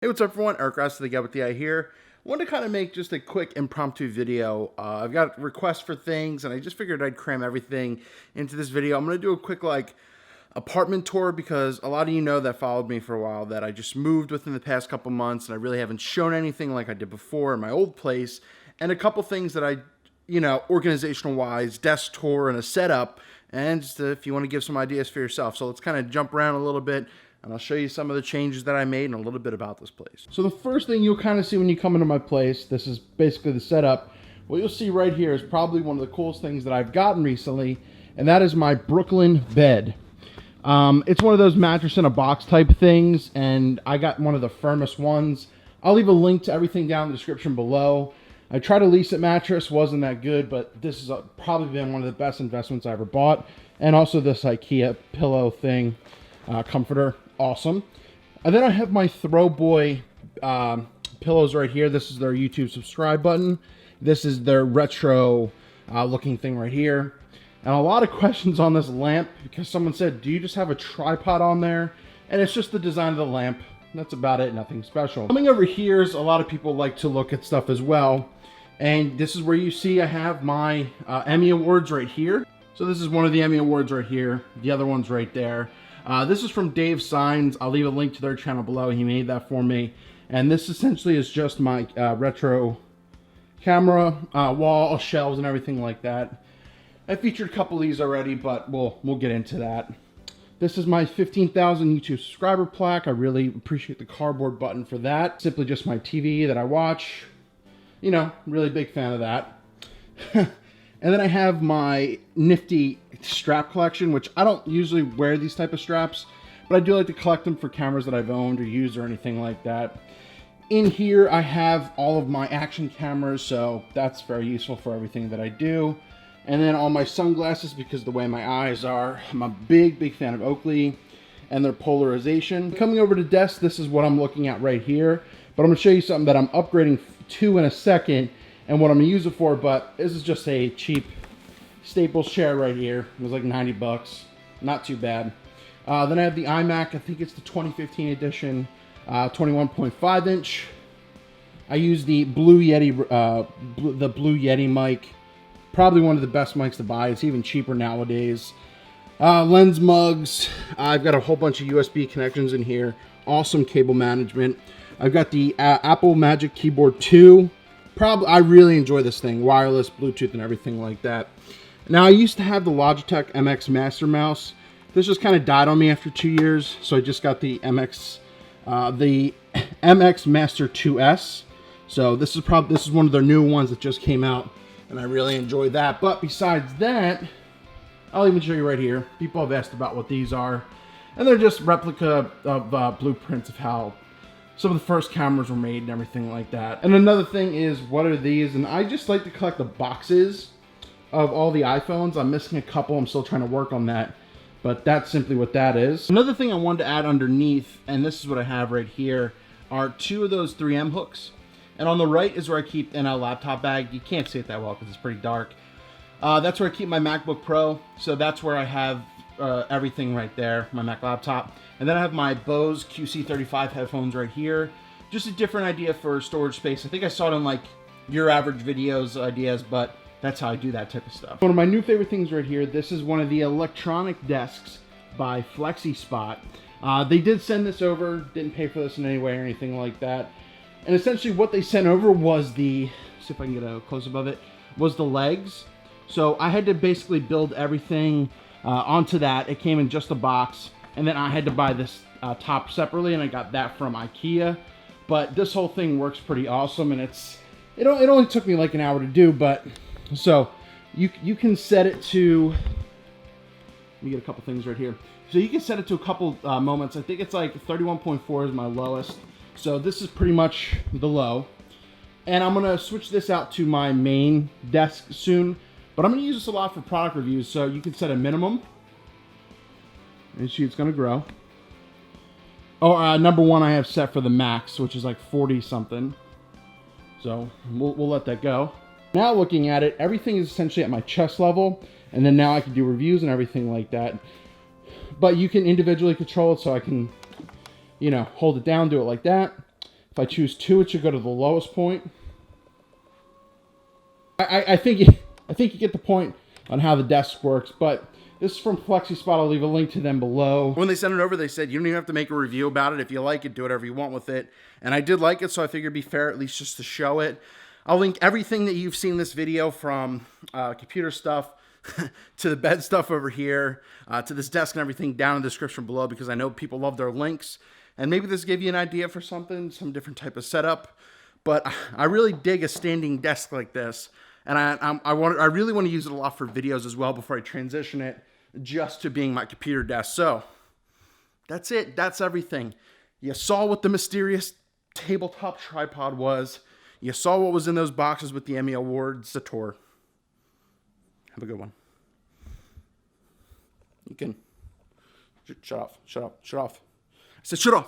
Hey, what's up everyone? Eric Rossi, the guy with the eye here. I wanted to kind of make just a quick impromptu video. I've got requests for things and I just figured I'd cram everything into this video. I'm going to do a quick apartment tour because a lot of you know that followed me for a while that I just moved within the past couple months and I really haven't shown anything like I did before in my old place. And a couple things that I, organizational wise, desk tour and a setup, and just if you want to give some ideas for yourself. So let's kind of jump around a little bit and I'll show you some of the changes that I made and a little bit about this place. So the first thing you'll kind of see when you come into my place, this is basically the setup. What you'll see right here is probably one of the coolest things that I've gotten recently, and that is my Brooklyn bed. It's one of those mattress in a box type things, and I got one of the firmest ones. I'll leave a link to everything down in the description below. I tried a Lease It mattress, wasn't that good, but this has probably been one of the best investments I ever bought. And also this IKEA pillow thing, comforter, awesome. And then I have my Throwboy pillows right here. This is their YouTube subscribe button. This is their retro looking thing right here. And a lot of questions on this lamp because someone said, do you just have a tripod on there? And it's just the design of the lamp. That's about it, nothing special. Coming over here is a lot of people like to look at stuff as well. And this is where you see I have my Emmy Awards right here. So this is one of the Emmy Awards right here. The other one's right there. This is from Dave Signs. I'll leave a link to their channel below. He made that for me. And this essentially is just my retro camera, wall, shelves, and everything like that. I featured a couple of these already, but we'll get into that. This is my 15,000 YouTube subscriber plaque. I really appreciate the cardboard button for that. Simply just my TV that I watch. You know, really big fan of that. And then I have my nifty strap collection, which I don't usually wear these type of straps, but I do like to collect them for cameras that I've owned or used or anything like that. In here, I have all of my action cameras, so that's very useful for everything that I do. And then all my sunglasses, because the way my eyes are. I'm a big fan of Oakley and their polarization. Coming over to desk, this is what I'm looking at right here, but I'm gonna show you something that I'm upgrading to in a second and what I'm gonna use it for, but this is just a cheap Staples chair right here. It was like 90 bucks, not too bad. Then I have the iMac, I think it's the 2015 edition, 21.5 inch. I use the Blue Yeti, the Blue Yeti mic. Probably one of the best mics to buy. It's even cheaper nowadays. Lens mugs. I've got a whole bunch of USB connections in here. Awesome cable management. I've got the Apple Magic Keyboard 2. I really enjoy this thing. Wireless, Bluetooth, and everything like that. Now, I used to have the Logitech MX Master Mouse. This just kind of died on me after 2 years, so I just got the MX Master 2S. So this is one of their new ones that just came out, and I really enjoy that. But besides that, I'll even show you right here. People have asked about what these are, and they're just replica of blueprints of how some of the first cameras were made and everything like that. And another thing is, what are these? And I just like to collect the boxes of all the iPhones. I'm missing a couple. I'm still trying to work on that, but that's simply what that is. Another thing I wanted to add underneath, and this is what I have right here, are two of those 3M hooks. And on the right is where I keep in a laptop bag. You can't see it that well because it's pretty dark. That's where I keep my MacBook Pro. So that's where I have everything right there, my Mac laptop. And then I have my Bose QC35 headphones right here. Just a different idea for storage space. I think I saw it in like your average videos ideas, but that's how I do that type of stuff. One of my new favorite things right here, this is one of the electronic desks by FlexiSpot. They did send this over, didn't pay for this in any way or anything like that. And essentially what they sent over was see if I can get a close-up of it, was the legs. So I had to basically build everything onto that. It came in just a box, and then I had to buy this top separately, and I got that from IKEA. But this whole thing works pretty awesome, and it only took me like an hour to do, but so you can set it to, let me get a couple things right here. So you can set it to a couple moments. I think it's like 31.4 is my lowest. So this is pretty much the low. And I'm gonna switch this out to my main desk soon, but I'm gonna use this a lot for product reviews. So you can set a minimum, and see it's gonna grow. Oh, number one I have set for the max, which is like 40 something. So we'll let that go. Now looking at it, everything is essentially at my chest level, and then now I can do reviews and everything like that. But you can individually control it, so I can, hold it down, do it like that. If I choose 2, it should go to the lowest point. I think you get the point on how the desk works, but this is from FlexiSpot. I'll leave a link to them below. When they sent it over, they said you don't even have to make a review about it. If you like it, do whatever you want with it. And I did like it, so I figured it'd be fair at least just to show it. I'll link everything that you've seen in this video, from computer stuff to the bed stuff over here, to this desk and everything, down in the description below, because I know people love their links. And maybe this gave you an idea for something, some different type of setup. But I really dig a standing desk like this. And I really want to use it a lot for videos as well before I transition it just to being my computer desk. So that's it. That's everything. You saw what the mysterious tabletop tripod was. You saw what was in those boxes with the Emmy Awards, the tour. Have a good one. You can shut off. I said shut off.